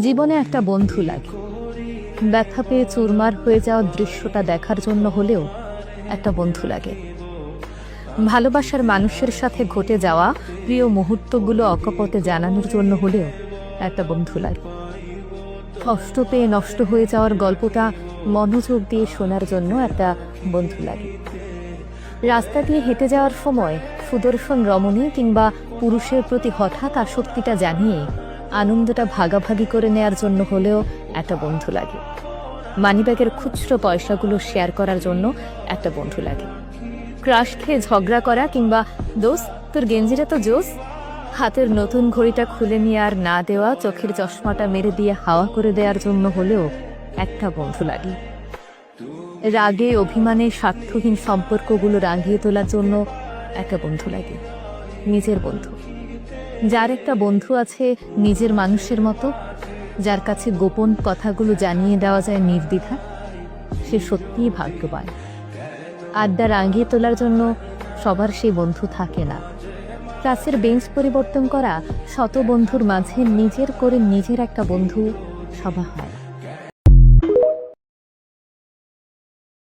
জীবনে একটা বন্ধু লাগে। ব্যথা পেয়ে চুরমার হয়ে যাওয়ার দৃশ্যটা দেখার জন্য হলেও একটা বন্ধু লাগে। ভালোবাসার মানুষের সাথে ঘটে যাওয়া প্রিয় মুহূর্তগুলো অকপটে জানানোর জন্য হলেও একটা বন্ধু লাগে। কষ্ট পেয়ে নষ্ট হয়ে যাওয়ার গল্পটা মনোযোগ দিয়ে শোনার জন্য একটা বন্ধু লাগে। রাস্তা দিয়ে হেঁটে যাওয়ার সময় সুদর্শন রমণী কিংবা পুরুষের প্রতি হঠাৎ আসক্তিটা জানিয়ে আনন্দটা ভাগাভাগি করে নেয়ার জন্য হলেও একটা বন্ধু লাগে। মানিব্যাগের খুচরো পয়সাগুলো শেয়ার করার জন্য একটা বন্ধু লাগে। ক্রাশ খেয়ে ঝগড়া করা কিংবা দোস্ত তোর গেঞ্জিটা তো জোস, হাতের নতুন ঘড়িটা খুলে নিয়ে আর না দেওয়া, চোখের চশমাটা মেরে দিয়ে হাওয়া করে দেওয়ার জন্য হলেও একটা বন্ধু লাগে। রাগে অভিমানে স্বার্থহীন সম্পর্কগুলো রাঙিয়ে তোলার জন্য একটা বন্ধু লাগে। নিজের বন্ধু, যার একটা বন্ধু আছে নিজের মানুষের মতো, যার কাছে গোপন কথাগুলো জানিয়ে দেওয়া যায় নির্দ্বিধা, সে সত্যিই ভাগ্যবান। আড্ডা রাঙিয়ে তোলার জন্য সবার সেই বন্ধু থাকে না। ক্লাসের বেঞ্চ পরিবর্তন করা শত বন্ধুর মাঝে নিজের করে নিজের একটা বন্ধু সভা হয়।